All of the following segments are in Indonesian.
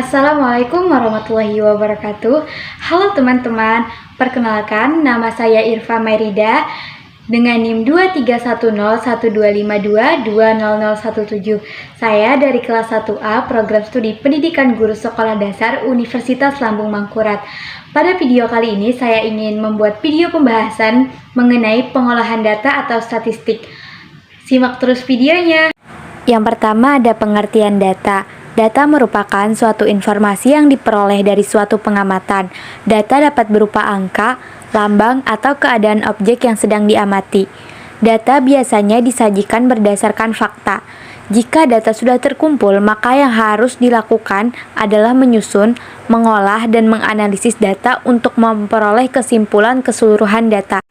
Assalamualaikum warahmatullahi wabarakatuh. Halo teman-teman, perkenalkan nama saya Irfa Merida dengan NIM 23101252200017. Saya dari kelas 1A Program Studi Pendidikan Guru Sekolah Dasar Universitas Lambung Mangkurat. Pada video kali ini saya ingin membuat video pembahasan mengenai pengolahan data atau statistik. Simak terus videonya. Yang pertama ada pengertian data. Data merupakan suatu informasi yang diperoleh dari suatu pengamatan. Data dapat berupa angka, lambang, atau keadaan objek yang sedang diamati. Data biasanya disajikan berdasarkan fakta. Jika data sudah terkumpul, maka yang harus dilakukan adalah menyusun, mengolah, dan menganalisis data untuk memperoleh kesimpulan keseluruhan data.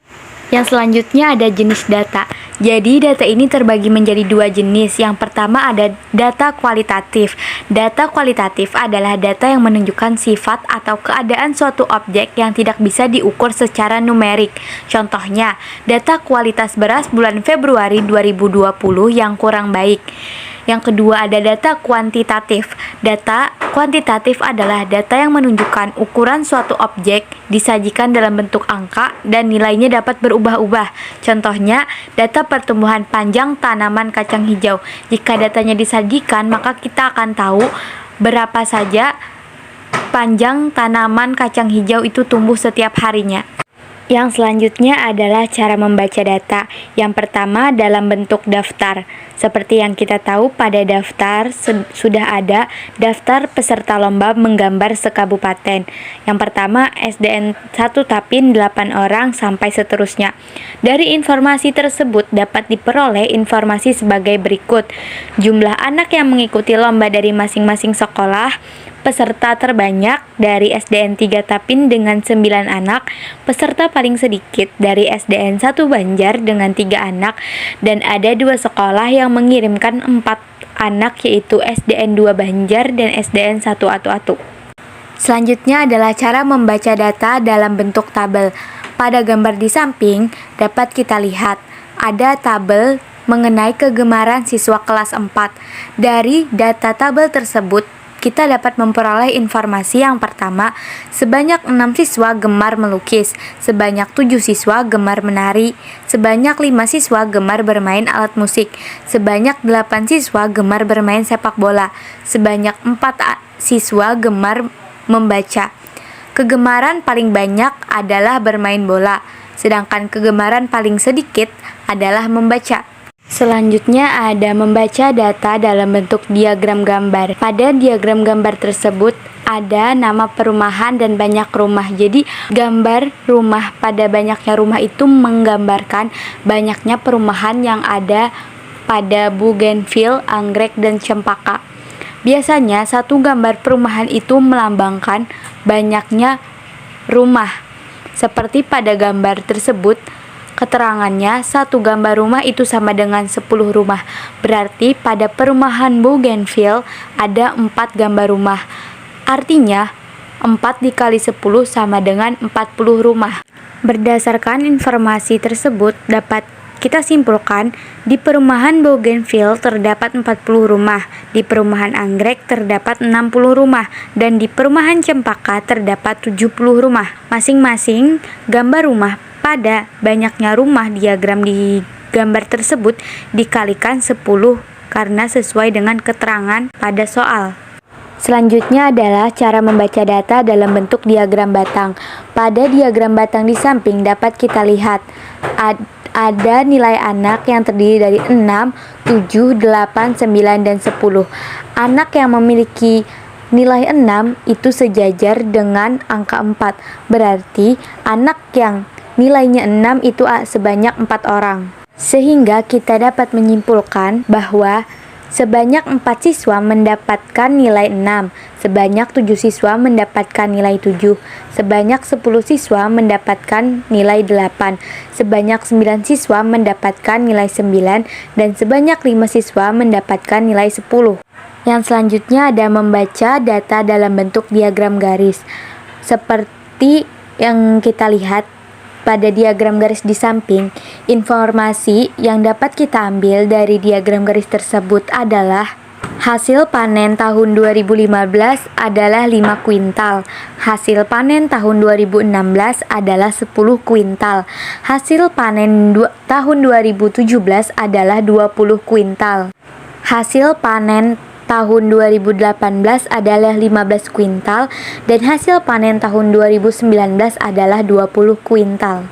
Yang selanjutnya ada jenis data. Jadi data ini terbagi menjadi dua jenis. Yang pertama ada data kualitatif. Data kualitatif adalah data yang menunjukkan sifat atau keadaan suatu objek yang tidak bisa diukur secara numerik. Contohnya, data kualitas beras bulan Februari 2020 yang kurang baik. Yang kedua ada data kuantitatif. Data kuantitatif adalah data yang menunjukkan ukuran suatu objek disajikan dalam bentuk angka dan nilainya dapat berubah-ubah. Contohnya, data pertumbuhan panjang tanaman kacang hijau. Jika datanya disajikan, maka kita akan tahu berapa saja panjang tanaman kacang hijau itu tumbuh setiap harinya. Yang selanjutnya adalah cara membaca data. Yang pertama dalam bentuk daftar. Seperti yang kita tahu pada daftar sudah ada daftar peserta lomba menggambar sekabupaten. Yang pertama SDN 1 Tapin 8 orang sampai seterusnya. Dari informasi tersebut dapat diperoleh informasi sebagai berikut. Jumlah anak yang mengikuti lomba dari masing-masing sekolah, peserta terbanyak dari SDN 3 Tapin dengan 9 anak, peserta paling sedikit dari SDN 1 Banjar dengan 3 anak, dan ada 2 sekolah yang mengirimkan 4 anak yaitu SDN 2 Banjar dan SDN 1 Atu-Atu. Selanjutnya adalah cara membaca data dalam bentuk tabel. Pada gambar di samping dapat kita lihat ada tabel mengenai kegemaran siswa kelas 4. Dari data tabel tersebut kita dapat memperoleh informasi yang pertama, sebanyak 6 siswa gemar melukis, sebanyak 7 siswa gemar menari, sebanyak 5 siswa gemar bermain alat musik, sebanyak 8 siswa gemar bermain sepak bola, sebanyak 4 siswa gemar membaca. Kegemaran paling banyak adalah bermain bola, sedangkan kegemaran paling sedikit adalah membaca. Selanjutnya ada membaca data dalam bentuk diagram gambar. Pada diagram gambar tersebut ada nama perumahan dan banyak rumah. Jadi gambar rumah pada banyaknya rumah itu menggambarkan banyaknya perumahan yang ada pada bugenvil, anggrek, dan cempaka. Biasanya satu gambar perumahan itu melambangkan banyaknya rumah. Seperti pada gambar tersebut, keterangannya, satu gambar rumah itu sama dengan 10 rumah. Berarti pada perumahan Bougainville ada 4 gambar rumah. Artinya, 4 dikali 10 sama dengan 40 rumah. Berdasarkan informasi tersebut, dapat kita simpulkan, di perumahan Bougainville terdapat 40 rumah, di perumahan Anggrek terdapat 60 rumah, dan di perumahan Cempaka terdapat 70 rumah. Masing-masing gambar rumah pada banyaknya rumah diagram di gambar tersebut dikalikan 10 karena sesuai dengan keterangan pada soal. Selanjutnya adalah cara membaca data dalam bentuk diagram batang. Pada diagram batang di samping dapat kita lihat ada nilai anak yang terdiri dari 6, 7, 8, 9, dan 10. Anak yang memiliki nilai 6 itu sejajar dengan angka 4. Berarti anak yang nilainya 6 itu sebanyak 4 orang. Sehingga kita dapat menyimpulkan bahwa sebanyak 4 siswa mendapatkan nilai 6, sebanyak 7 siswa mendapatkan nilai 7, sebanyak 10 siswa mendapatkan nilai 8, sebanyak 9 siswa mendapatkan nilai 9, dan sebanyak 5 siswa mendapatkan nilai 10. Yang selanjutnya ada membaca data dalam bentuk diagram garis. Seperti yang kita lihat pada diagram garis di samping, informasi yang dapat kita ambil dari diagram garis tersebut adalah Hasil panen tahun 2015 adalah 5 kuintal. Hasil panen tahun 2016 adalah 10 kuintal. Hasil panen tahun 2017 adalah 20 kuintal. Hasil panen tahun 2018 adalah 15 kuintal dan hasil panen tahun 2019 adalah 20 kuintal.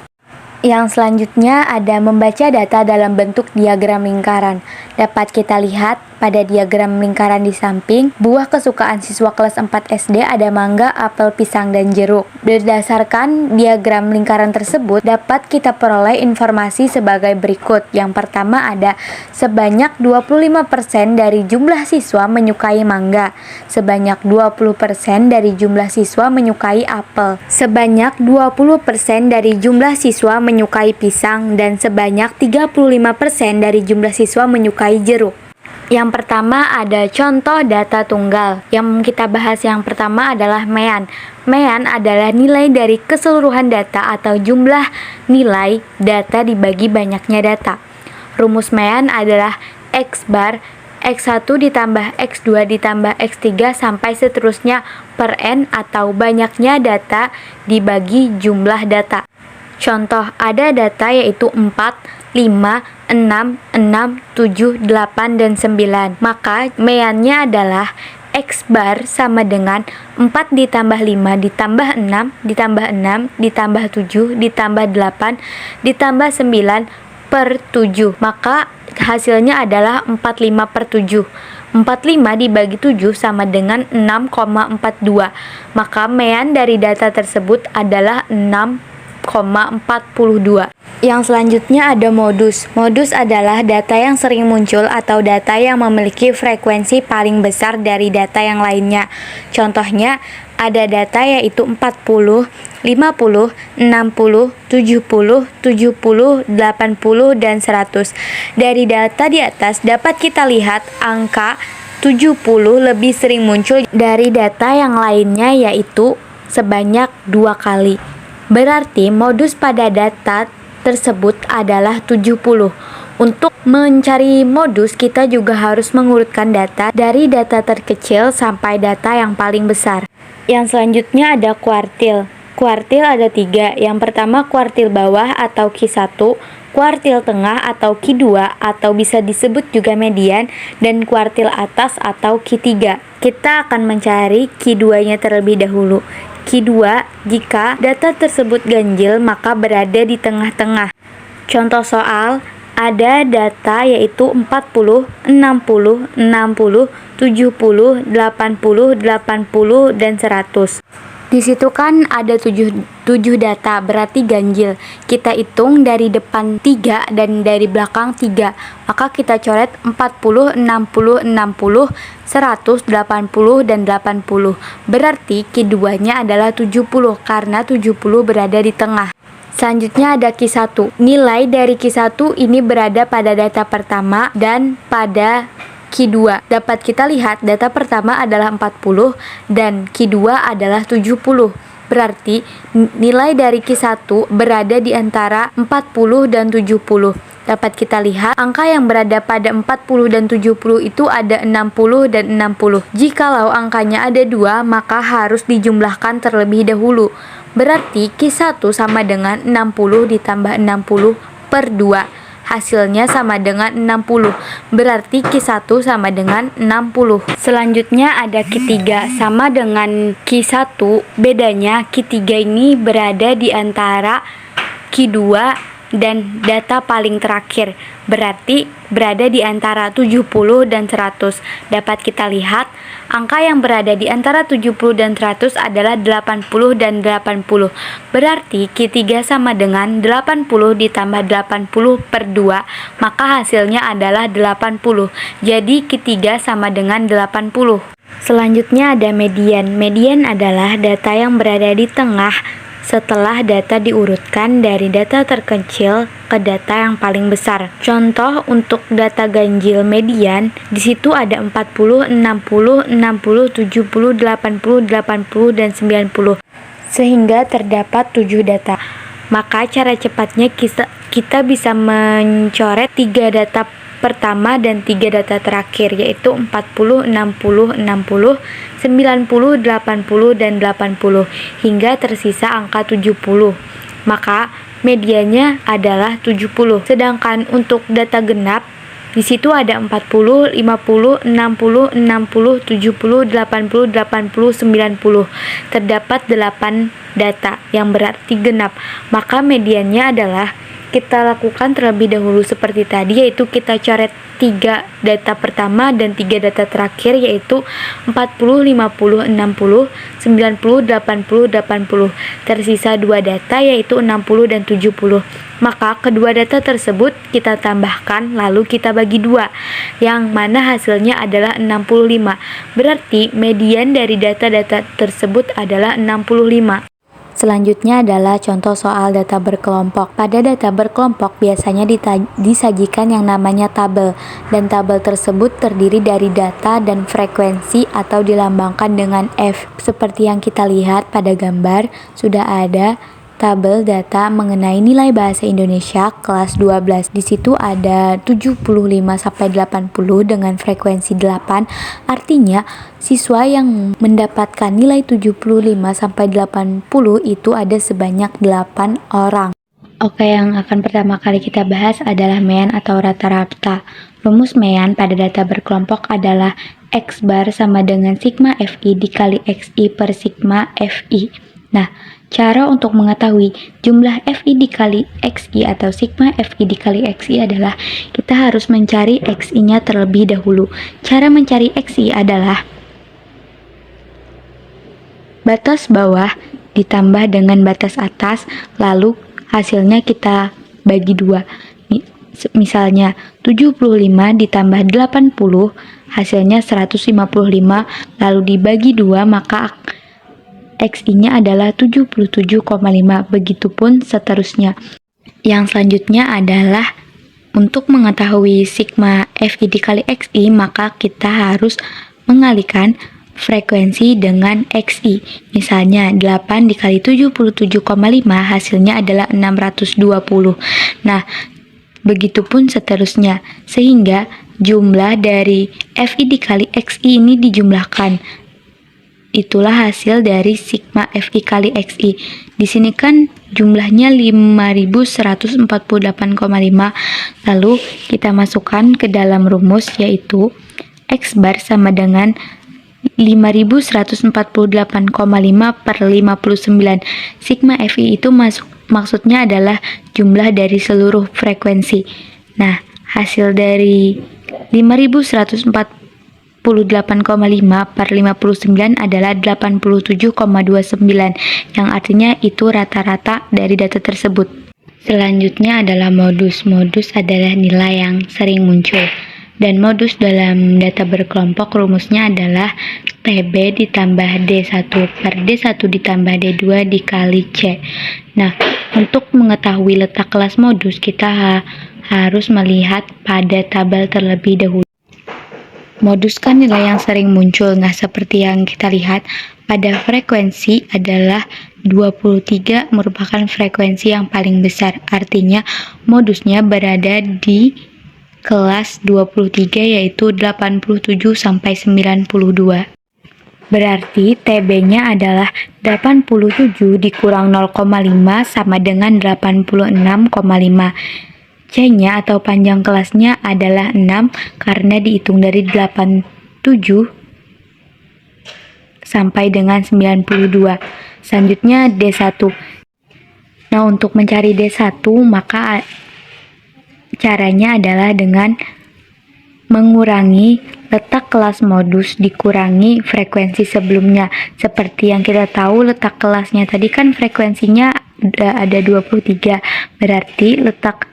Yang selanjutnya ada membaca data dalam bentuk diagram lingkaran. Dapat kita lihat pada diagram lingkaran di samping, buah kesukaan siswa kelas 4 SD ada mangga, apel, pisang, dan jeruk. Berdasarkan diagram lingkaran tersebut, dapat kita peroleh informasi sebagai berikut. Yang pertama ada sebanyak 25% dari jumlah siswa menyukai mangga, sebanyak 20% dari jumlah siswa menyukai apel, sebanyak 20% dari jumlah siswa menyukai pisang, dan sebanyak 35% dari jumlah siswa menyukai jeruk. Yang pertama ada contoh data tunggal. Yang kita bahas yang pertama adalah MEAN. MEAN adalah nilai dari keseluruhan data atau jumlah nilai data dibagi banyaknya data. Rumus MEAN adalah X bar X1 ditambah X2 ditambah X3 sampai seterusnya per N atau banyaknya data dibagi jumlah data. Contoh ada data yaitu 4, 5, 6, 6, 7, 8, dan 9. Maka MEAN-nya adalah X bar sama dengan 4 ditambah 5 ditambah 6 ditambah 6 ditambah 7 ditambah 8 ditambah 9 per 7. Maka hasilnya adalah 45 per 7. 45 dibagi 7 sama dengan 6,42. Maka MEAN dari data tersebut adalah 6,42. Yang selanjutnya ada modus. Modus adalah data yang sering muncul atau data yang memiliki frekuensi paling besar dari data yang lainnya. Contohnya ada data yaitu 40, 50, 60, 70, 70, 80, dan 100. Dari data di atas dapat kita lihat angka 70 lebih sering muncul dari data yang lainnya yaitu sebanyak 2 kali. Berarti modus pada data tersebut adalah 70. Untuk mencari modus, kita juga harus mengurutkan data dari data terkecil sampai data yang paling besar. Yang selanjutnya ada kuartil. Kuartil ada 3. Yang pertama kuartil bawah atau Q1, kuartil tengah atau Q2 atau bisa disebut juga median, dan kuartil atas atau Q3. Kita akan mencari Q2-nya terlebih dahulu. Q2, jika data tersebut ganjil maka berada di tengah-tengah. Contoh soal, ada data yaitu 40, 60, 60, 70, 80, 80, dan 100. Di situ kan ada 7 data, berarti ganjil. Kita hitung dari depan 3 dan dari belakang 3. Maka kita coret 40, 60, 60, 100, 80, dan 80. Berarti Q2-nya adalah 70 karena 70 berada di tengah. Selanjutnya ada Q1. Nilai dari Q1 ini berada pada data pertama dan pada Q2. Dapat kita lihat data pertama adalah 40 dan Q2 adalah 70. Berarti nilai dari Q1 berada di antara 40 dan 70. Dapat kita lihat angka yang berada pada 40 dan 70 itu ada 60 dan 60. Jikalau angkanya ada 2, maka harus dijumlahkan terlebih dahulu. Berarti Q1 sama dengan 60 ditambah 60 per 2. Hasilnya sama dengan 60. Berarti Q1 sama dengan 60. Selanjutnya ada Q3 sama dengan Q1. Bedanya Q3 ini berada di antara Q2 dan data paling terakhir. Berarti berada di antara 70 dan 100. Dapat kita lihat angka yang berada di antara 70 dan 100 adalah 80 dan 80. Berarti Q3 sama dengan 80 ditambah 80 per 2. Maka hasilnya adalah 80. Jadi Q3 sama dengan 80. Selanjutnya ada median. Median adalah data yang berada di tengah setelah data diurutkan dari data terkecil ke data yang paling besar. Contoh untuk data ganjil median, di situ ada 40, 60, 60, 70, 80, 80, dan 90. Sehingga terdapat 7 data. Maka cara cepatnya kita bisa mencoret 3 data pertama dan 3 data terakhir, yaitu 40, 60, 60, 90, 80, dan 80, hingga tersisa angka 70. Maka medianya adalah 70. Sedangkan untuk data genap, di situ ada 40, 50, 60, 60, 70, 80, 80, 90. Terdapat 8 data yang berarti genap. Maka mediannya adalah kita lakukan terlebih dahulu seperti tadi, yaitu kita coret 3 data pertama dan 3 data terakhir, yaitu 40, 50, 60, 90, 80, 80. Tersisa 2 data, yaitu 60 dan 70. Maka kedua data tersebut kita tambahkan lalu kita bagi 2, yang mana hasilnya adalah 65. Berarti median dari data-data tersebut adalah 65. Selanjutnya adalah contoh soal data berkelompok. Pada data berkelompok biasanya disajikan yang namanya tabel, dan tabel tersebut terdiri dari data dan frekuensi atau dilambangkan dengan F. Seperti yang kita lihat pada gambar, sudah ada tabel data mengenai nilai bahasa Indonesia kelas 12. Di situ ada 75 sampai 80 dengan frekuensi 8. Artinya, siswa yang mendapatkan nilai 75 sampai 80 itu ada sebanyak 8 orang. Oke, yang akan pertama kali kita bahas adalah mean atau rata-rata. Rumus mean pada data berkelompok adalah X bar sama dengan sigma FI dikali XI per sigma FI. Nah, cara untuk mengetahui jumlah FI dikali XI atau sigma FI dikali XI adalah kita harus mencari XI-nya terlebih dahulu. Cara mencari XI adalah batas bawah ditambah dengan batas atas, lalu hasilnya kita bagi 2. Misalnya 75 ditambah 80 hasilnya 155, lalu dibagi 2, maka XI-nya adalah 77,5, begitupun seterusnya. Yang selanjutnya adalah untuk mengetahui sigma FI dikali XI, maka kita harus mengalihkan frekuensi dengan XI. Misalnya 8 dikali 77,5 hasilnya adalah 620. Nah, begitupun seterusnya, sehingga jumlah dari FI dikali XI ini dijumlahkan. Itulah hasil dari sigma FI kali XI. Di sini kan jumlahnya 5148,5. Lalu kita masukkan ke dalam rumus, yaitu X bar sama dengan 5148,5 per 59. Sigma FI itu maksudnya adalah jumlah dari seluruh frekuensi. Nah, hasil dari 5148,5 per 59 adalah 87,29, yang artinya itu rata-rata dari data tersebut. Selanjutnya adalah modus. Modus adalah nilai yang sering muncul. Dan modus dalam data berkelompok rumusnya adalah TB ditambah D1 per D1 ditambah D2 dikali C. Nah, untuk mengetahui letak kelas modus, kita harus melihat pada tabel terlebih dahulu. Modus kan nilai yang sering muncul. Nah, seperti yang kita lihat pada frekuensi adalah 23 merupakan frekuensi yang paling besar. Artinya modusnya berada di kelas 23, yaitu 87 sampai 92. Berarti TB-nya adalah 87 dikurang 0,5 sama dengan 86,5. C-nya atau panjang kelasnya adalah 6 karena dihitung dari 87 sampai dengan 92. Selanjutnya D1. Nah, untuk mencari D1 maka caranya adalah dengan mengurangi letak kelas modus dikurangi frekuensi sebelumnya. Seperti yang kita tahu, letak kelasnya tadi kan frekuensinya ada 23. Berarti letak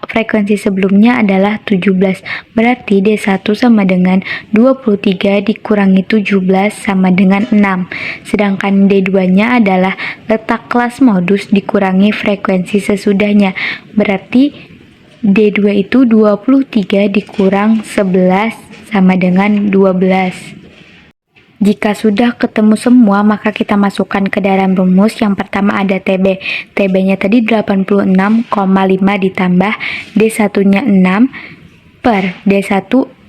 frekuensi sebelumnya adalah 17. Berarti D1 sama dengan 23 dikurangi 17 sama dengan 6. Sedangkan D2-nya adalah letak kelas modus dikurangi frekuensi sesudahnya. Berarti D2 itu 23 dikurang 11 sama dengan 12. Jika sudah ketemu semua, maka kita masukkan ke dalam rumus. Yang pertama ada TB. TB-nya tadi 86,5 ditambah D1-nya 6 per D1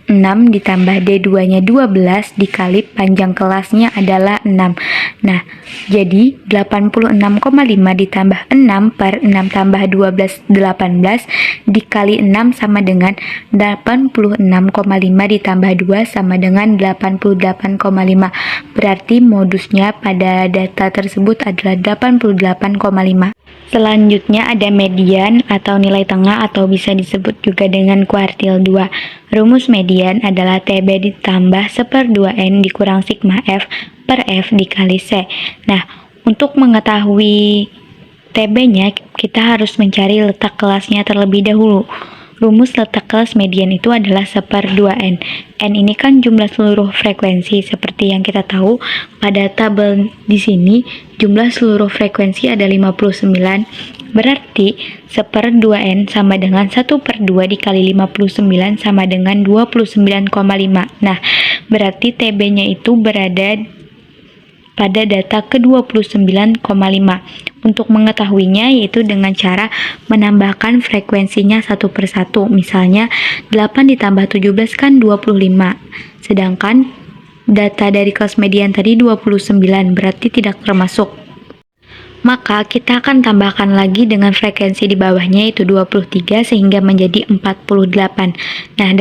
6 ditambah D2-nya 12 dikali panjang kelasnya adalah 6. Nah, jadi 86,5 ditambah 6 per 6 tambah 12 18 dikali 6 sama dengan 86,5 ditambah 2 sama dengan 88,5. Berarti modusnya pada data tersebut adalah 88,5. Selanjutnya ada median atau nilai tengah atau bisa disebut juga dengan kuartil 2. Rumus median adalah TB ditambah 1/2N dikurang sigma F per F dikali C. Nah, untuk mengetahui TB-nya kita harus mencari letak kelasnya terlebih dahulu. Rumus letak kelas median itu adalah 1/2N. N ini kan jumlah seluruh frekuensi. Seperti yang kita tahu pada tabel di sini jumlah seluruh frekuensi ada 59. Berarti 1/2N sama dengan 1/2 dikali 59 sama dengan 29,5. Nah, berarti TB-nya itu berada pada data ke-29,5. Untuk mengetahuinya yaitu dengan cara menambahkan frekuensinya satu per satu. Misalnya 8 ditambah 17 kan 25. Sedangkan data dari kelas median tadi 29, berarti tidak termasuk. Maka kita akan tambahkan lagi dengan frekuensi di bawahnya yaitu 23 sehingga menjadi 48. Nah,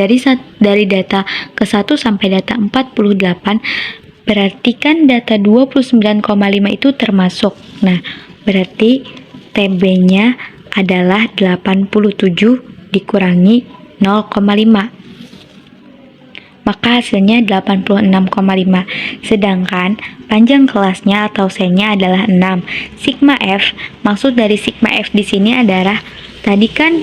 dari data ke-1 sampai data 48 berarti kan data 29,5 itu termasuk. Nah, berarti TB-nya adalah 87 dikurangi 0,5. Maka hasilnya 86,5. Sedangkan panjang kelasnya atau C-nya adalah 6. Sigma F, maksud dari sigma F di sini adalah tadi kan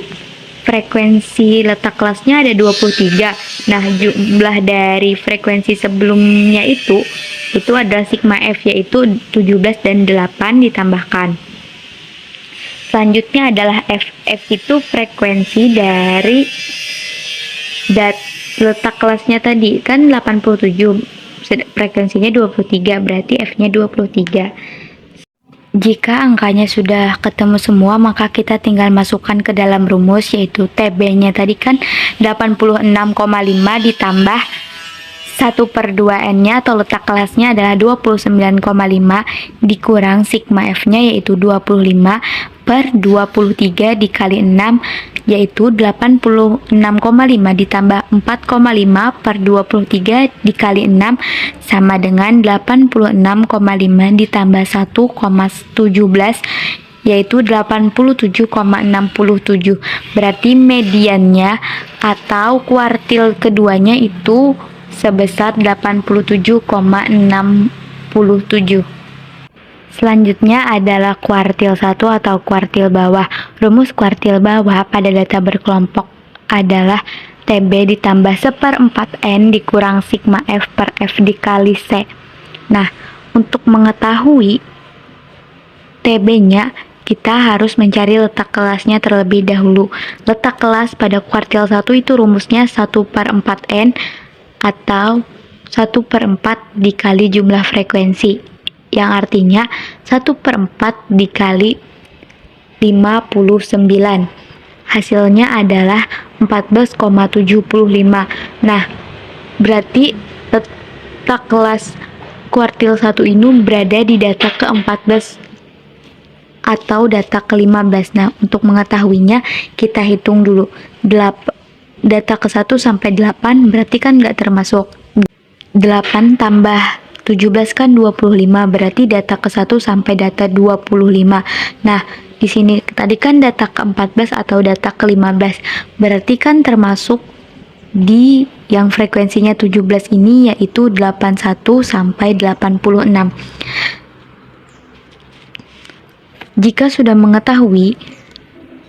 frekuensi letak kelasnya ada 23. Nah, jumlah dari frekuensi sebelumnya itu adalah sigma F yaitu 17 dan 8 ditambahkan. Selanjutnya adalah F. F itu frekuensi dari letak kelasnya tadi kan 87. Frekuensinya 23, berarti F-nya 23. Jika angkanya sudah ketemu semua, maka kita tinggal masukkan ke dalam rumus, yaitu TB-nya tadi kan 86,5 ditambah 1/2N-nya atau letak kelasnya adalah 29,5 dikurang sigma F-nya yaitu 25 per 23 dikali 6 yaitu 86,5 ditambah 4,5 per 23 dikali 6 sama dengan 86,5 ditambah 1,17 yaitu 87,67. Berarti mediannya atau kuartil keduanya itu sebesar 87,67. Selanjutnya adalah kuartil 1 atau kuartil bawah. Rumus kuartil bawah pada data berkelompok adalah TB ditambah 1/4N dikurang sigma F per F dikali C. Nah, untuk mengetahui TB-nya, kita harus mencari letak kelasnya terlebih dahulu. Letak kelas pada kuartil 1 itu rumusnya 1/4N atau 1/4 dikali jumlah frekuensi. Yang artinya 1/4 dikali 59. Hasilnya adalah 14,75. Nah, berarti letak kelas kuartil 1 ini berada di data ke-14 atau data ke-15. Nah, untuk mengetahuinya kita hitung dulu. Data ke-1 sampai 8 berarti kan nggak termasuk. 8 tambah 17 kan 25, berarti data ke-1 sampai data 25. Nah, di sini tadi kan data ke-14 atau data ke-15, berarti kan termasuk di yang frekuensinya 17 ini yaitu 81 sampai 86. Jika sudah mengetahui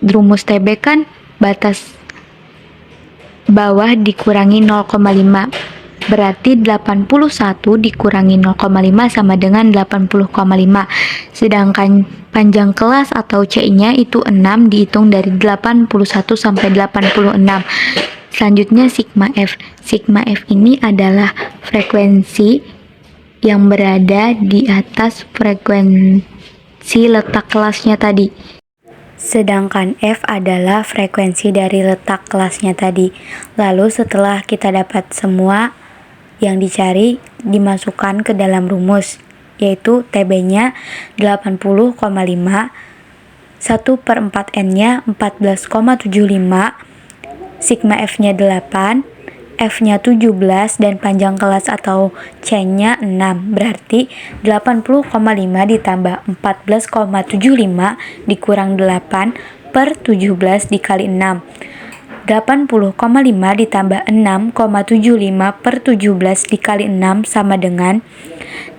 rumus TB kan batas bawah dikurangi 0,5. Berarti 81 dikurangi 0,5 sama dengan 80,5. Sedangkan panjang kelas atau C-nya itu 6 dihitung dari 81 sampai 86. Selanjutnya sigma F. Sigma F ini adalah frekuensi yang berada di atas frekuensi letak kelasnya tadi. Sedangkan F adalah frekuensi dari letak kelasnya tadi. Lalu setelah kita dapat semua yang dicari, dimasukkan ke dalam rumus, yaitu TB-nya 80,5, 1/4N-nya 14,75, sigma F-nya 8, F-nya 17, dan panjang kelas atau C-nya 6. Berarti 80,5 ditambah 14,75 dikurang 8 per 17 dikali 6. 80,5 ditambah 6,75 per 17 dikali 6 sama dengan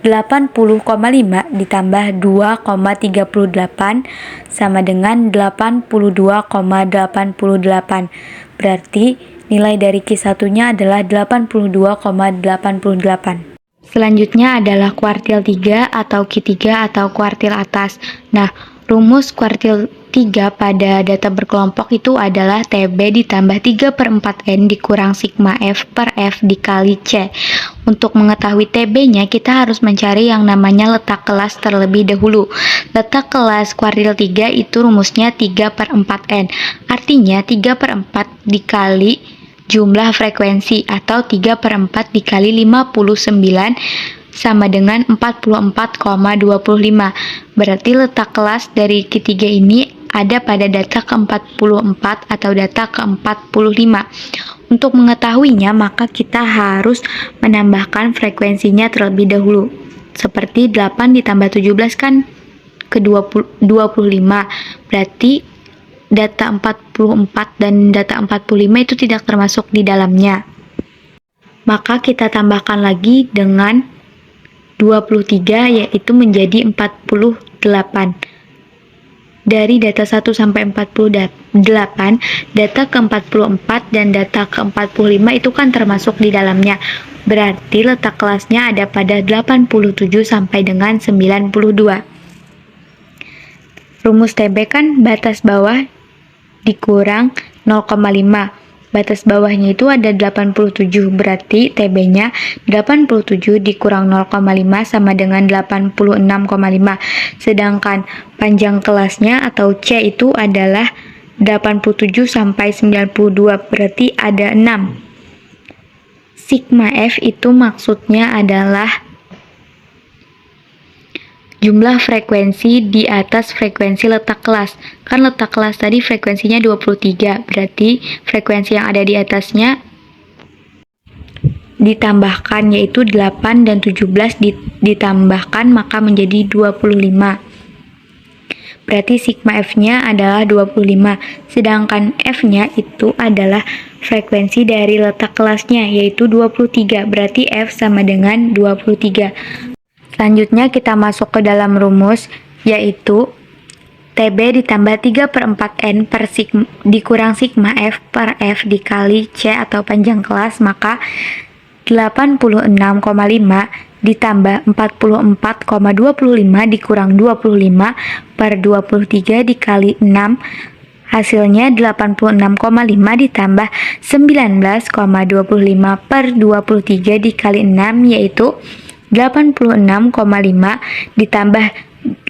80,5 ditambah 2,38 sama dengan 82,88. Berarti nilai dari Q1-nya adalah 82,88. Selanjutnya adalah kuartil 3 atau Q3 atau kuartil atas. Nah, rumus kuartil 3 pada data berkelompok itu adalah TB ditambah 3/4N dikurang sigma F per F dikali C. Untuk mengetahui TB-nya, kita harus mencari yang namanya letak kelas terlebih dahulu. Letak kelas kuartil 3 itu rumusnya 3/4N. Artinya 3/4 dikali jumlah frekuensi atau 3/4 dikali 59 sama dengan 44,25. Berarti letak kelas dari Q3 ini ada pada data ke-44 atau data ke-45. Untuk mengetahuinya, maka kita harus menambahkan frekuensinya terlebih dahulu. Seperti 8 ditambah 17 kan ke 25. Berarti data 44 dan data 45 itu tidak termasuk di dalamnya. Maka kita tambahkan lagi dengan 23, yaitu menjadi 48. Dari data 1 sampai 48, data ke-44 dan data ke-45 itu kan termasuk di dalamnya. Berarti letak kelasnya ada pada 87 sampai dengan 92. Rumus TB kan batas bawah dikurang 0,5. Batas bawahnya itu ada 87, berarti TB-nya 87 dikurang 0,5 sama dengan 86,5. Sedangkan panjang kelasnya atau C itu adalah 87 sampai 92, berarti ada 6. Sigma F itu maksudnya adalah jumlah frekuensi di atas frekuensi letak kelas. Kan letak kelas tadi frekuensinya 23, berarti frekuensi yang ada di atasnya ditambahkan, yaitu 8 dan 17 ditambahkan maka menjadi 25. Berarti sigma F-nya adalah 25, sedangkan F-nya itu adalah frekuensi dari letak kelasnya, yaitu 23, berarti F sama dengan 23. Selanjutnya kita masuk ke dalam rumus, yaitu TB ditambah 3/4N per sigma, dikurang sigma F per F dikali C atau panjang kelas, maka 86,5 ditambah 44,25 dikurang 25 per 23 dikali 6, hasilnya 86,5 ditambah 19,25 per 23 dikali 6, yaitu 86,5 ditambah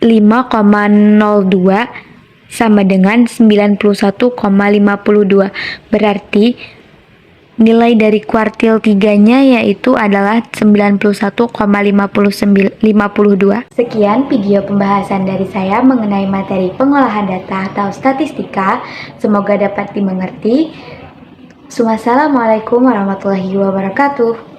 5,02 sama dengan 91,52. Berarti nilai dari kuartil 3-nya yaitu adalah 91,52. Sekian video pembahasan dari saya mengenai materi pengolahan data atau statistika. Semoga dapat dimengerti. Wassalamualaikum warahmatullahi wabarakatuh.